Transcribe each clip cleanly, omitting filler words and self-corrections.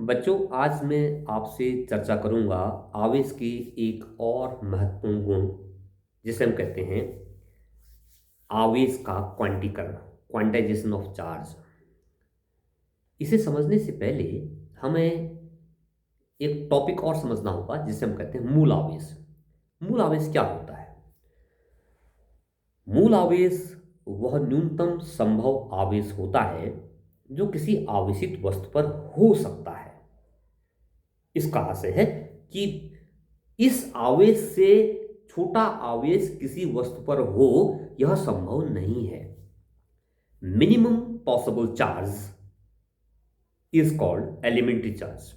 बच्चों, आज मैं आपसे चर्चा करूंगा आवेश के एक और महत्वपूर्ण गुण जिसे हम कहते हैं आवेश का क्वांटीकरण, क्वांटाइजेशन ऑफ चार्ज। इसे समझने से पहले हमें एक टॉपिक और समझना होगा जिसे हम कहते हैं मूल आवेश। मूल आवेश क्या होता है? मूल आवेश वह न्यूनतम संभव आवेश होता है जो किसी आवेशित वस्तु पर हो सकता है। इसका आशय है कि इस आवेश से छोटा आवेश किसी वस्तु पर हो यह संभव नहीं है। Minimum possible charge is called elementary charge.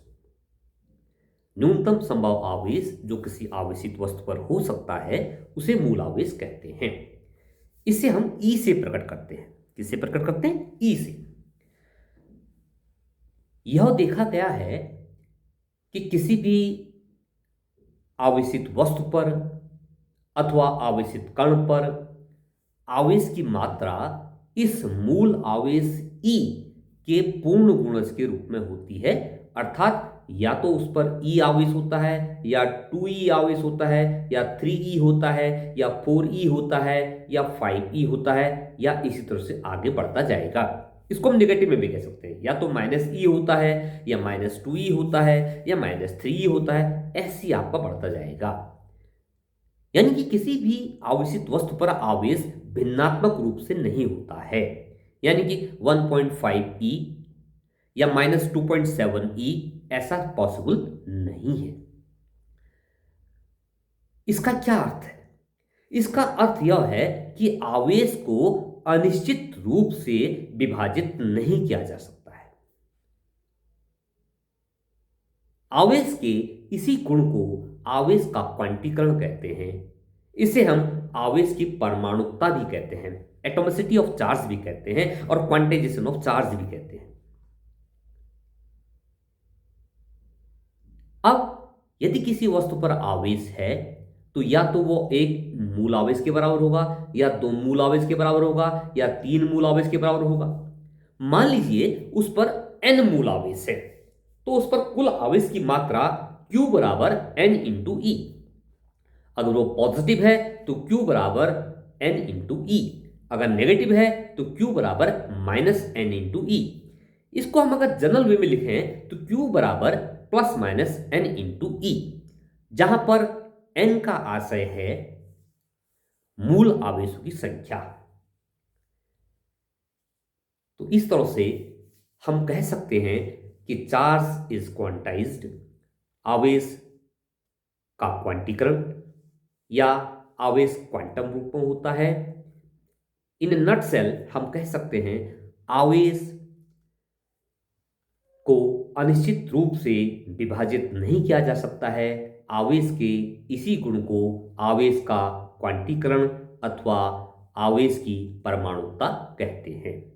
न्यूनतम संभव आवेश जो किसी आवेशित वस्तु पर हो सकता है उसे मूल आवेश कहते हैं। इसे हम ई से प्रकट करते हैं। किससे प्रकट करते हैं? ई से। यह देखा गया है कि किसी भी आवेशित वस्तु पर अथवा आवेशित कण पर आवेश की मात्रा इस मूल आवेश E के पूर्ण गुणज के रूप में होती है। अर्थात या तो उस पर E आवेश होता है, या 2E आवेश होता है, या 3E होता है, या 4E होता है, या 5E होता है, या इसी तरह से आगे बढ़ता जाएगा। इसको हम नेगेटिव में भी कह सकते हैं, या तो -E होता है, या -2E होता है, या -3E होता है। ऐसे ही आपका बढ़ता जाएगा। यानी कि किसी भी आवेशित वस्तु पर आवेश भिन्नात्मक रूप से नहीं होता है। यानी कि 1.5E या -2.7E ऐसा पॉसिबल नहीं है। इसका क्या अर्थ है? इसका अर्थ यह है कि आवेश को अनिश्चित रूप से विभाजित नहीं किया जा सकता है। आवेश के इसी गुण को आवेश का क्वांटीकरण कहते हैं। इसे हम आवेश की परमाणुकता भी कहते हैं, एटॉमिसिटी ऑफ चार्ज भी कहते हैं, और क्वांटाइजेशन ऑफ चार्ज भी कहते हैं। अब यदि किसी वस्तु पर आवेश है तो या तो वो एक मूल आवेश के बराबर होगा, या दो मूल आवेश के बराबर होगा, या तीन मूल आवेश के बराबर होगा। मान लीजिए उस पर n मूल आवेश है तो उस पर कुल आवेश की मात्रा Q बराबर n इंटू ई। अगर वो पॉजिटिव है तो Q बराबर n इंटू ई। अगर नेगेटिव है तो Q बराबर -n इंटू ई। इसको हम अगर जनरल वे में लिखें तो Q बराबर +-n इंटू ई, जहां पर n का आशय है मूल आवेशों की संख्या। तो इस तरह से हम कह सकते हैं कि चार्ज इज क्वांटाइज्ड, आवेश का क्वांटीकरण या आवेश क्वांटम रूप में होता है। इन नटसेल हम कह सकते हैं आवेश को अनिश्चित रूप से विभाजित नहीं किया जा सकता है। आवेश के इसी गुण को आवेश का क्वांटीकरण अथवा आवेश की परमाणुकता कहते हैं।